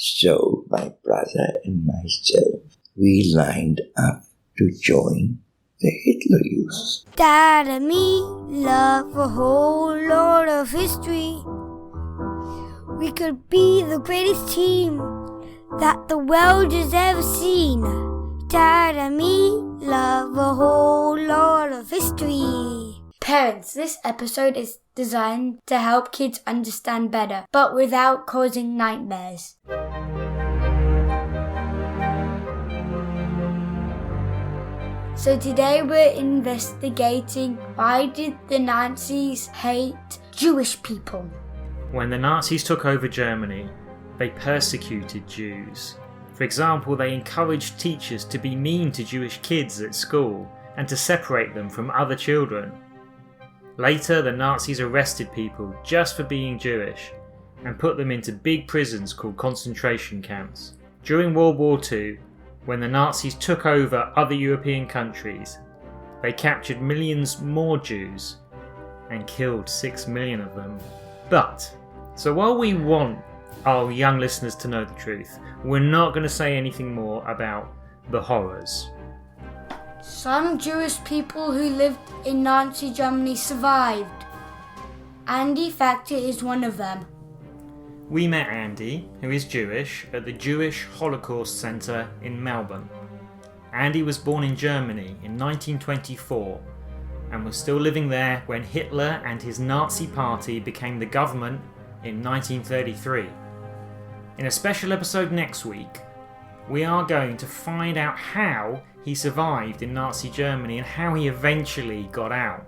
So my brother and myself, we lined up to join the Hitler Youth. Dad and me love a whole lot of history. We could be the greatest team that the world has ever seen. Dad and me love a whole lot of history. Parents, this episode is designed to help kids understand better, but without causing nightmares. So today we're investigating why did the Nazis hate Jewish people? When the Nazis took over Germany, they persecuted Jews. For example, they encouraged teachers to be mean to Jewish kids at school and to separate them from other children. Later, the Nazis arrested people just for being Jewish and put them into big prisons called concentration camps. During World War II, when the Nazis took over other European countries, they captured millions more Jews and killed 6 million of them. So while we want our young listeners to know the truth, we're not going to say anything more about the horrors. Some Jewish people who lived in Nazi Germany survived. Andy Factor is one of them. We met Andy, who is Jewish, at the Jewish Holocaust Centre in Melbourne. Andy was born in Germany in 1924 and was still living there when Hitler and his Nazi party became the government in 1933. In a special episode next week, we are going to find out how he survived in Nazi Germany and how he eventually got out.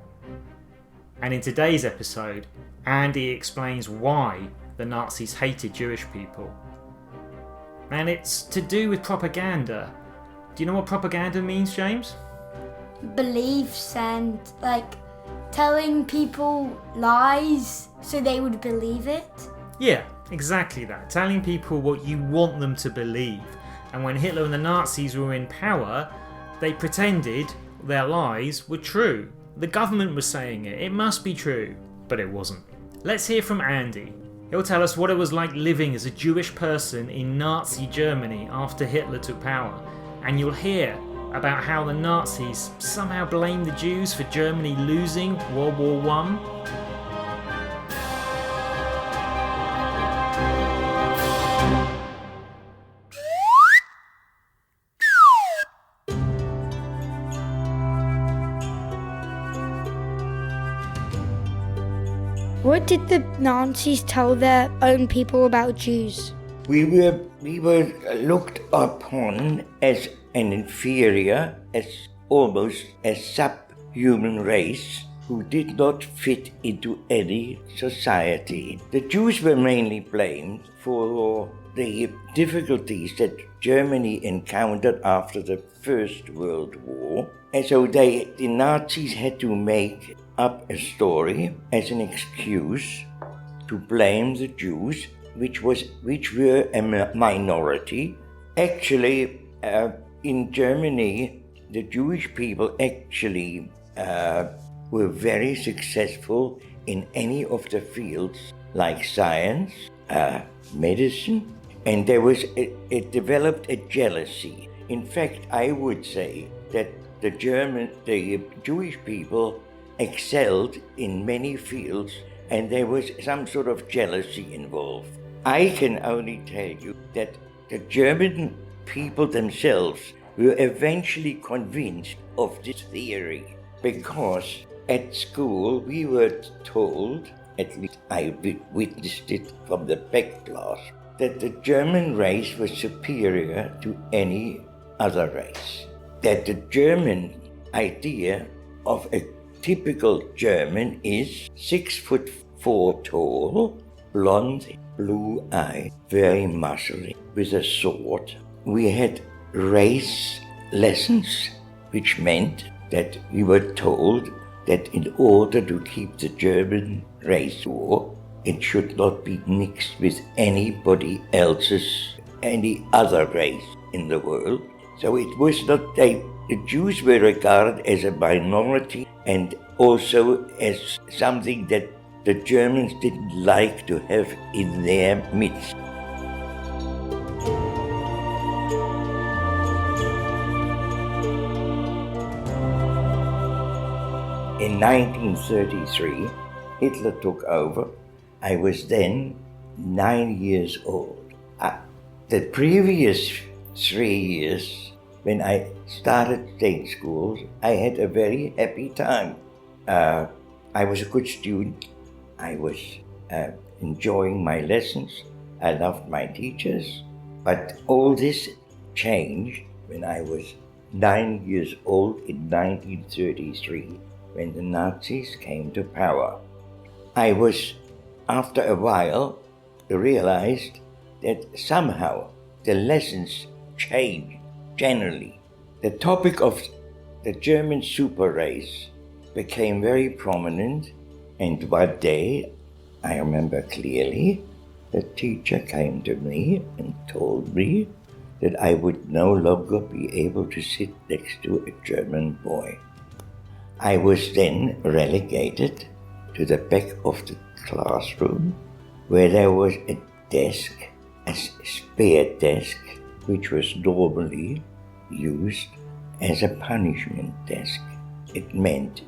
And in today's episode, Andy explains why the Nazis hated Jewish people. And it's to do with propaganda. Do you know what propaganda means, James? Beliefs and telling people lies so they would believe it. Yeah, exactly that. Telling people what you want them to believe. And when Hitler and the Nazis were in power, they pretended their lies were true. The government was saying it must be true, but it wasn't. Let's hear from Andy. He'll tell us what it was like living as a Jewish person in Nazi Germany after Hitler took power. And you'll hear about how the Nazis somehow blamed the Jews for Germany losing World War I. What did the Nazis tell their own people about Jews? We were looked upon as an inferior, as almost a subhuman race who did not fit into any society. The Jews were mainly blamed for the difficulties that Germany encountered after the First World War. And so the Nazis had to make up a story as an excuse to blame the Jews, which were a minority. Actually, in Germany, the Jewish people actually were very successful in any of the fields like science, medicine, and it developed a jealousy. In fact, I would say that the Jewish people excelled in many fields, and there was some sort of jealousy involved. I can only tell you that the German people themselves were eventually convinced of this theory, because at school we were told, at least I witnessed it from the back class, that the German race was superior to any other race. That the German idea of a typical German is 6'4" tall, blonde, blue-eyed, very muscly, with a sword. We had race lessons, which meant that we were told that in order to keep the German race pure, it should not be mixed with any other race in the world. So it was not the Jews were regarded as a minority and also as something that the Germans didn't like to have in their midst. In 1933, Hitler took over. I was then 9 years old. The previous 3 years, when I started state schools, I had a very happy time. I was a good student. I was enjoying my lessons. I loved my teachers. But all this changed when I was 9 years old in 1933, when the Nazis came to power. I was, after a while, realized that somehow the lessons changed generally. The topic of the German super race became very prominent, and one day, I remember clearly, the teacher came to me and told me that I would no longer be able to sit next to a German boy. I was then relegated to the back of the classroom, where there was a desk, a spare desk, which was normally used as a punishment desk. It meant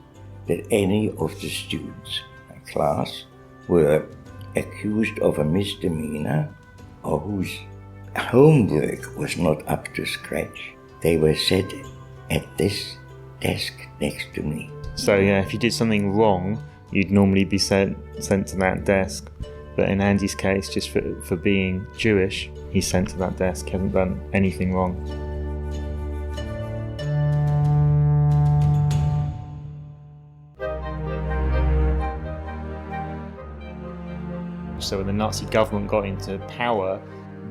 that any of the students in my class were accused of a misdemeanor or whose homework was not up to scratch, they were set at this desk next to me. So yeah, if you did something wrong, you'd normally be sent to that desk. But in Andy's case, just for being Jewish, he's sent to that desk, hasn't done anything wrong. So when the Nazi government got into power,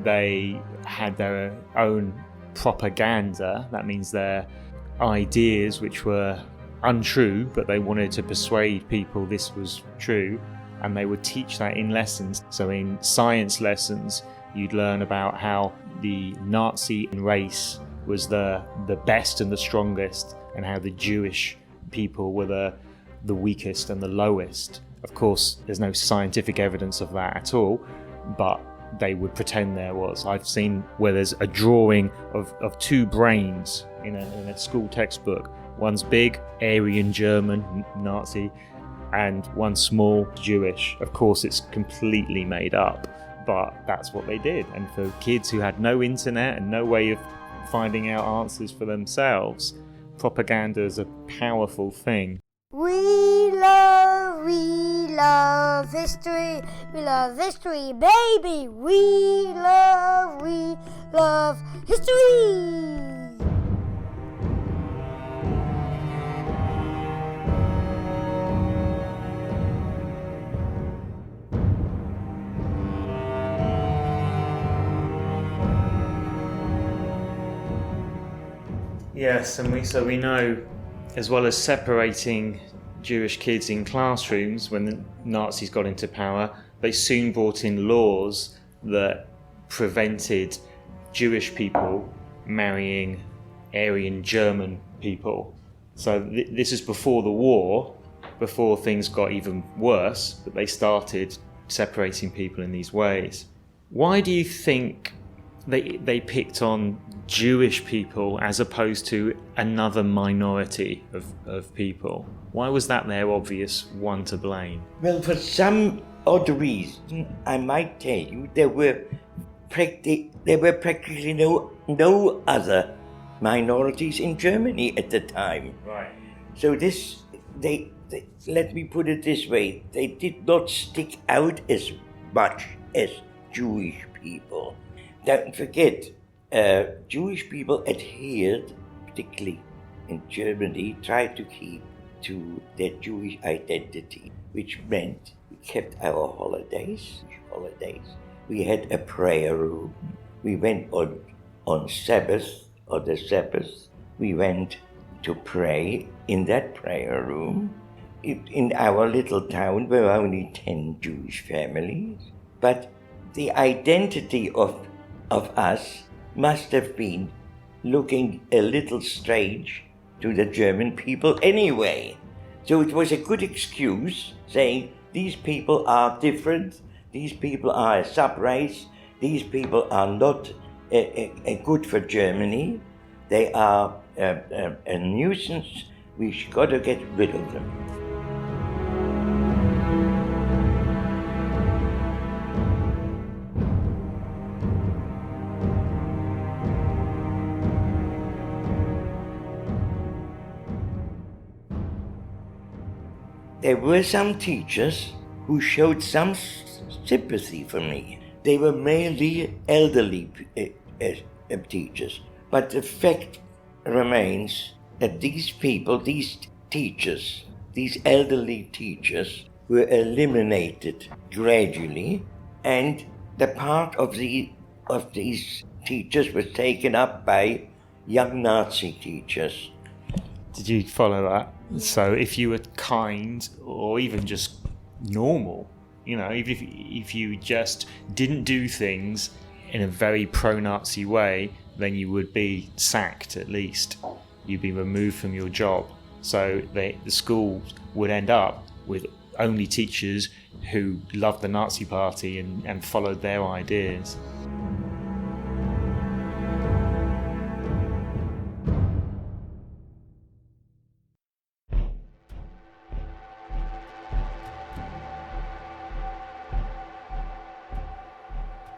they had their own propaganda. That means their ideas, which were untrue, but they wanted to persuade people this was true, and they would teach that in lessons. So in science lessons, you'd learn about how the Nazi race was the best and the strongest, and how the Jewish people were the weakest and the lowest. Of course, there's no scientific evidence of that at all, but they would pretend there was. I've seen where there's a drawing of two brains in a school textbook. One's big, Aryan German, Nazi, and one small, Jewish. Of course, it's completely made up, but that's what they did. And for kids who had no internet and no way of finding out answers for themselves, propaganda is a powerful thing. We love history. We love history, baby. We love history. Yes, and we know, as well as separating Jewish kids in classrooms when the Nazis got into power, they soon brought in laws that prevented Jewish people marrying Aryan German people. So this is before the war, before things got even worse, but they started separating people in these ways. Why do you think they picked on Jewish people as opposed to another minority of people? Why was that their obvious one to blame? Well, for some odd reason, I might tell you, there were practically no other minorities in Germany at the time. Right. So they let me put it this way, they did not stick out as much as Jewish people. Don't forget, Jewish people adhered, particularly in Germany, tried to keep to their Jewish identity, which meant we kept our holidays. We had a prayer room. We went on the Sabbath, we went to pray in that prayer room. In our little town, there were only 10 Jewish families, but the identity of us must have been looking a little strange to the German people anyway. So it was a good excuse saying these people are different, these people are a sub-race, these people are not good for Germany, they are a nuisance We got to get rid of them. There were some teachers who showed some sympathy for me. They were mainly elderly teachers. But the fact remains that these people, these teachers, these elderly teachers, were eliminated gradually, and the part of these teachers was taken up by young Nazi teachers. Did you follow that? So if you were kind or even just normal, if you just didn't do things in a very pro-Nazi way, then you would be sacked at least. You'd be removed from your job. So the school would end up with only teachers who loved the Nazi party and followed their ideas.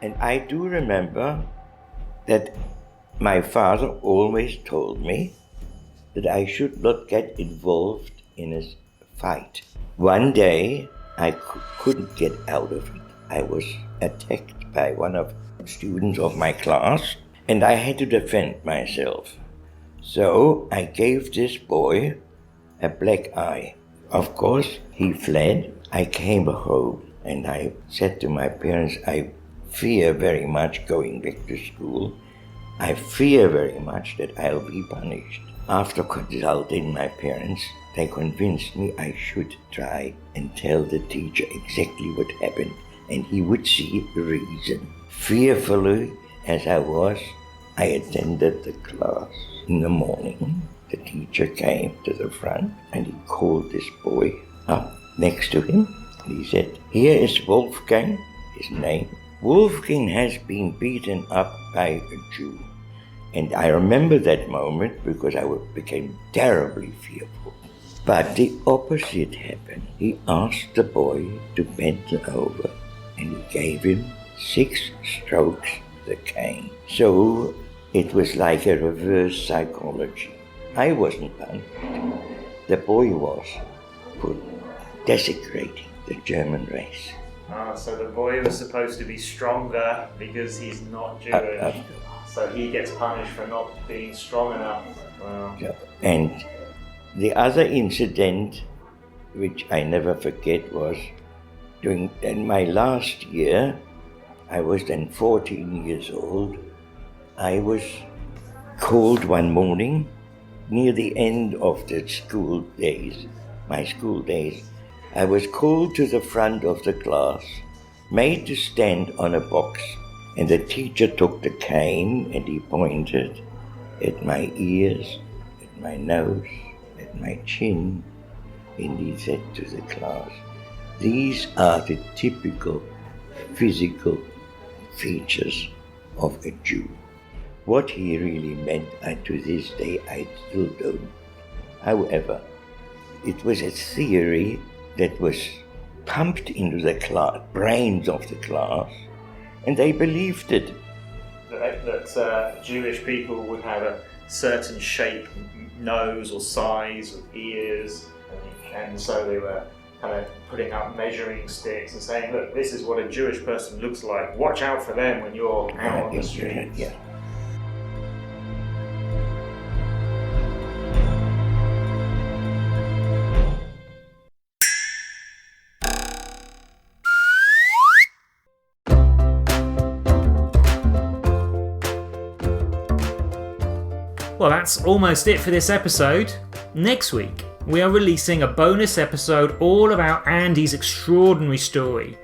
And I do remember that my father always told me that I should not get involved in a fight. One day I couldn't get out of it. I was attacked by one of the students of my class, and I had to defend myself. So I gave this boy a black eye. Of course, he fled. I came home and I said to my parents, I fear very much going back to school. I fear very much that I'll be punished. After consulting my parents, they convinced me I should try and tell the teacher exactly what happened, and he would see the reason. Fearfully as I was, I attended the class. In the morning, the teacher came to the front and he called this boy up next to him. He said, "Here is Wolfgang," his name. "Wolfgang has been beaten up by a Jew." And I remember that moment because I became terribly fearful. But the opposite happened. He asked the boy to bend over and he gave him 6 strokes with the cane. So it was like a reverse psychology. I wasn't punished. The boy was for desecrating the German race. So the boy was supposed to be stronger because he's not Jewish. So he gets punished for not being strong enough. Wow. Yeah. And the other incident, which I never forget, was in my last year. I was then 14 years old. I was called one morning near the end of the school days, my school days. I was called to the front of the class, made to stand on a box, and the teacher took the cane and he pointed at my ears, at my nose, at my chin, and he said to the class, "These are the typical physical features of a Jew." What he really meant, to this day, I still don't. However, it was a theory that was pumped into the brains of the class, and they believed it. That Jewish people would have a certain shape, nose or size of ears, and so they were kind of putting up measuring sticks and saying, "Look, this is what a Jewish person looks like. Watch out for them when you're out on the street." Yeah. Well, that's almost it for this episode. Next week, we are releasing a bonus episode all about Andy's extraordinary story,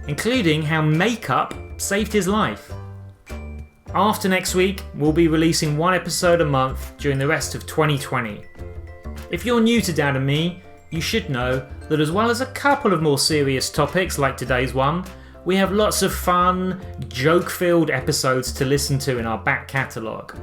including how makeup saved his life. After next week, we'll be releasing 1 episode a month during the rest of 2020. If you're new to Dad and Me, you should know that as well as a couple of more serious topics like today's one, we have lots of fun, joke-filled episodes to listen to in our back catalogue.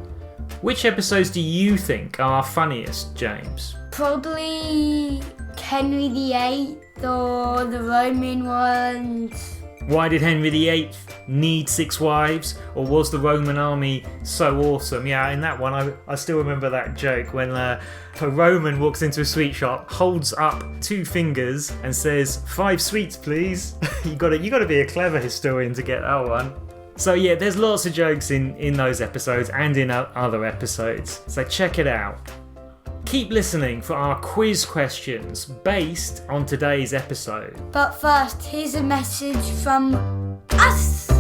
Which episodes do you think are our funniest, James? Probably Henry VIII or the Roman ones. Why did Henry VIII need 6 wives? Or was the Roman army so awesome? Yeah, in that one, I still remember that joke when a Roman walks into a sweet shop, holds up 2 fingers and says, 5 sweets, please. you got to be a clever historian to get that one. So yeah, there's lots of jokes in those episodes and in other episodes. So check it out. Keep listening for our quiz questions based on today's episode. But first, here's a message from us.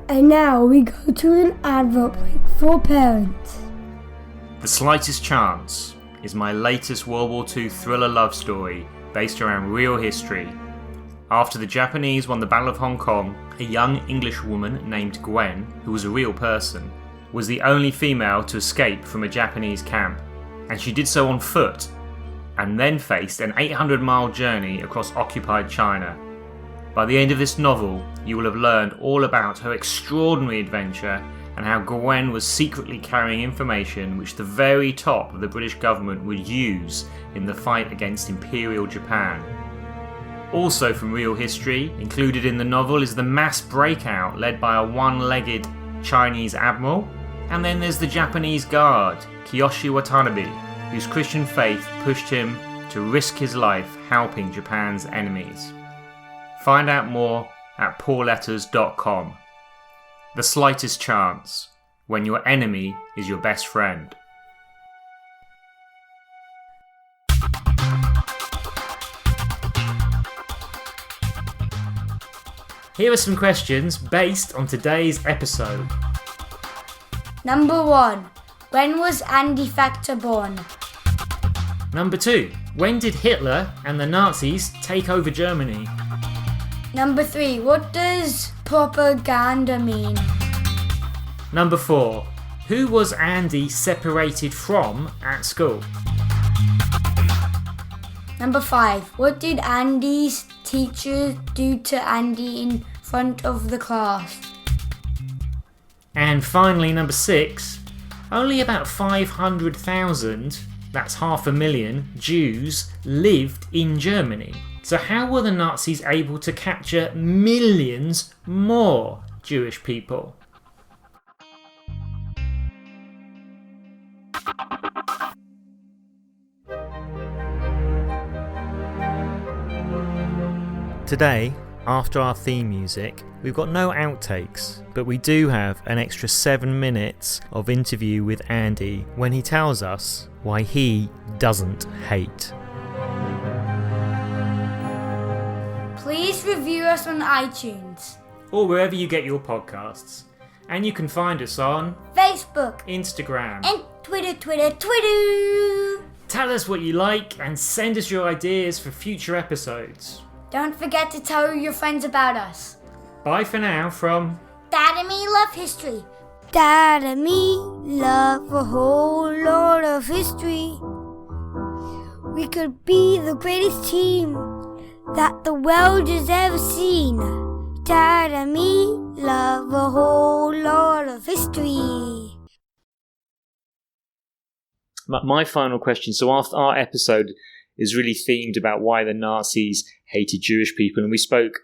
And now we go to an advert break for parents. The Slightest Chance is my latest World War II thriller love story based around real history. After the Japanese won the Battle of Hong Kong, a young English woman named Gwen, who was a real person, was the only female to escape from a Japanese camp, and she did so on foot, and then faced an 800-mile journey across occupied China. By the end of this novel, you will have learned all about her extraordinary adventure and how Gwen was secretly carrying information which the very top of the British government would use in the fight against Imperial Japan. Also from real history, included in the novel is the mass breakout led by a one-legged Chinese admiral, and then there's the Japanese guard, Kiyoshi Watanabe, whose Christian faith pushed him to risk his life helping Japan's enemies. Find out more at poorletters.com. The Slightest Chance, when your enemy is your best friend. Here are some questions based on today's episode. Number 1. When was Andy Factor born? Number 2. When did Hitler and the Nazis take over Germany? Number 3. What does propaganda mean? Number 4. Who was Andy separated from at school? Number 5. What did Andy's teacher do to Andy in front of the class? And finally, number 6. Only about 500,000, that's 500,000, Jews lived in Germany. So how were the Nazis able to capture millions more Jewish people? Today, after our theme music, we've got no outtakes, but we do have an extra 7 minutes of interview with Andy when he tells us why he doesn't hate. Please review us on iTunes, Or wherever you get your podcasts. And you can find us on Facebook, Instagram. and Twitter. Tell us what you like and send us your ideas for future episodes. Don't forget to tell your friends about us. Bye for now from Dad and me love history. Dad and me love a whole lot of history. We could be the greatest team that the world has ever seen. Dad and me love a whole lot of history. my final question. So our episode is really themed about why the Nazis hated Jewish people, and we spoke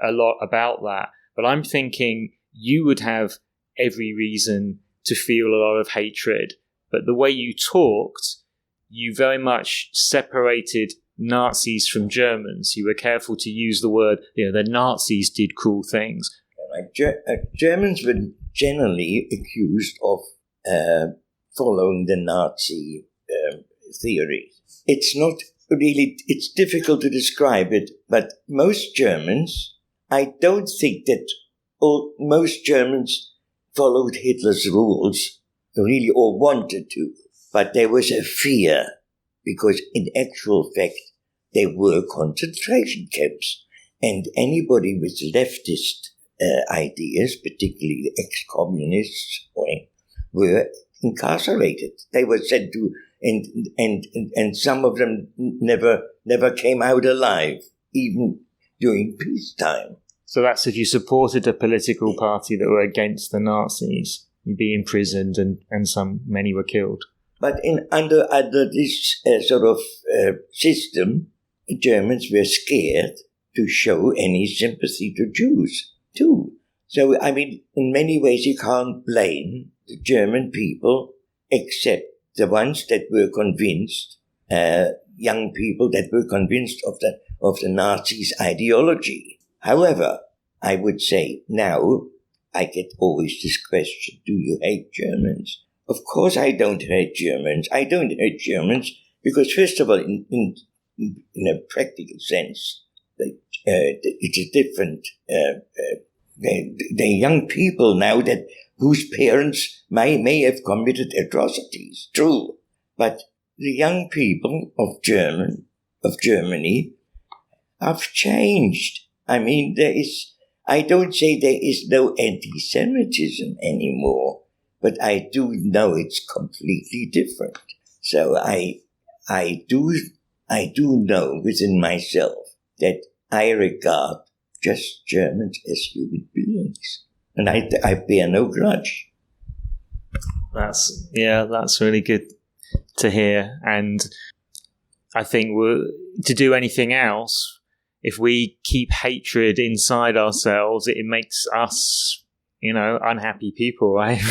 a lot about that. But I'm thinking you would have every reason to feel a lot of hatred, but the way you talked, you very much separated Nazis from Germans. You were careful to use the word, the Nazis did cruel things. Germans were generally accused of following the Nazi theory. It's not really, it's difficult to describe it, but most Germans, I don't think that most Germans followed Hitler's rules, really, or wanted to, but there was a fear, because in actual fact, they were concentration camps, and anybody with leftist ideas, particularly the ex-communists, were incarcerated. They were sent to and some of them never came out alive, even during peacetime. So that's if you supported a political party that were against the Nazis, you'd be imprisoned, and many were killed. But under this sort of system, Germans were scared to show any sympathy to Jews too. So, I mean, in many ways you can't blame the German people, except the ones that were convinced, young people that were convinced of the Nazis' ideology. However, I would say now, I get always this question, do you hate Germans? Of course I don't hate Germans. I don't hate Germans because, first of all, in a practical sense, it's a different... they're young people now whose parents may have committed atrocities, true. But the young people of Germany have changed. I mean, I don't say there is no anti-Semitism anymore, but I do know it's completely different. So I do know within myself that I regard just Germans as human beings, and I bear no grudge. That's really good to hear. And I think to do anything else, if we keep hatred inside ourselves, it makes us, unhappy people, right?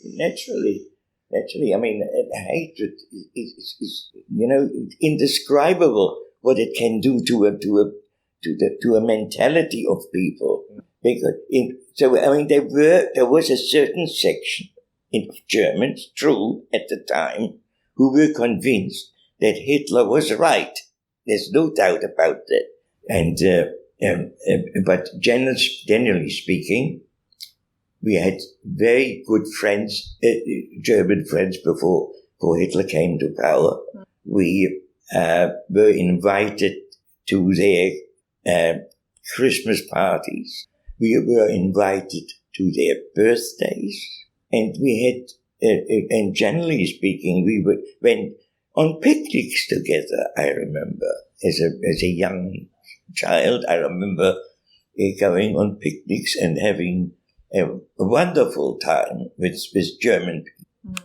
Naturally. I mean, hatred is indescribable what it can do to a mentality of people. Because there was a certain section of Germans, true, at the time, who were convinced that Hitler was right. There's no doubt about that. But generally speaking, we had very good friends, German friends, before Hitler came to power. We were invited to their Christmas parties. We were invited to their birthdays, and we had, and generally speaking, we went on picnics together. I remember, as a young child, I remember going on picnics and having a wonderful time with German people.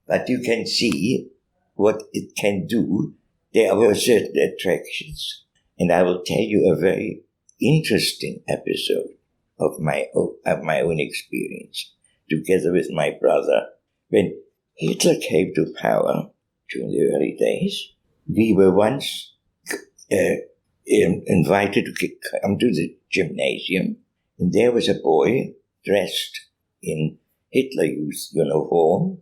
But you can see what it can do. There were certain attractions, and I will tell you a very interesting episode of my own experience, together with my brother. When Hitler came to power during the early days, we were once invited to come to the gymnasium, and there was a boy dressed in Hitler Youth uniform,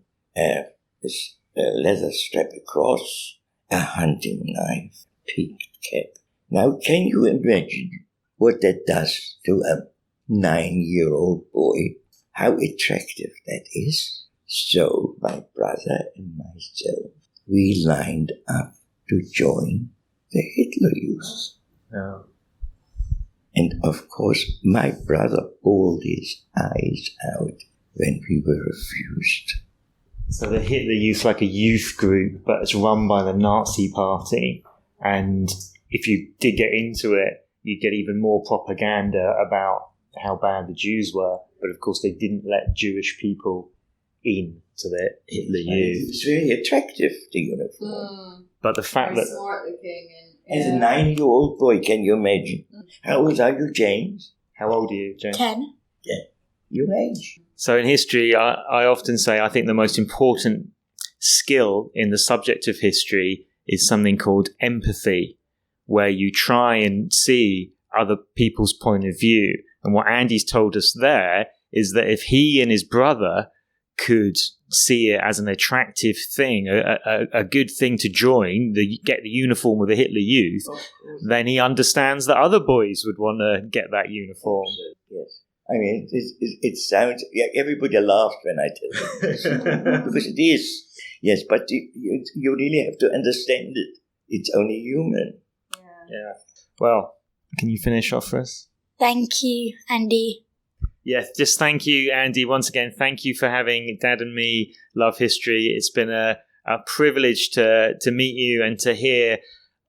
with a leather strap across, a hunting knife, peaked cap. Now, can you imagine what that does to a 9-year-old boy? How attractive that is. So my brother and myself, we lined up to join the Hitler Youth. Yeah. And of course, my brother bawled his eyes out when we were refused. So the Hitler Youth, like a youth group, but it's run by the Nazi Party. And if you did get into it, you'd get even more propaganda about how bad the Jews were. But of course, they didn't let Jewish people in to the Hitler Youth. It's very attractive, the uniform. But the fact that... smart looking. As a 9-year-old boy, can you imagine? How old are you, James? How old are you, James? 10. Yeah, your age. So in history, I often say I think the most important skill in the subject of history is something called empathy, where you try and see other people's point of view. And what Andy's told us there is that if he and his brother could see it as an attractive thing, a good thing to join, get the uniform with the Hitler Youth, then he understands that other boys would want to get that uniform. Yes. I mean, it sounds... Yeah, everybody laughs when I tell them this. Because it is. Yes, but you really have to understand it. It's only human. Yeah. Well, can you finish off for us? Thank you, Andy. Yes, just thank you, Andy. Once again, thank you for having Dad and me love history. It's been a privilege to meet you and to hear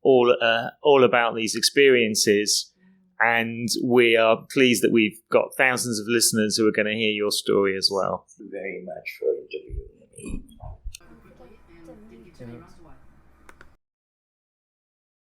all about these experiences. And we are pleased that we've got thousands of listeners who are going to hear your story as well. Thank you very much for interviewing me.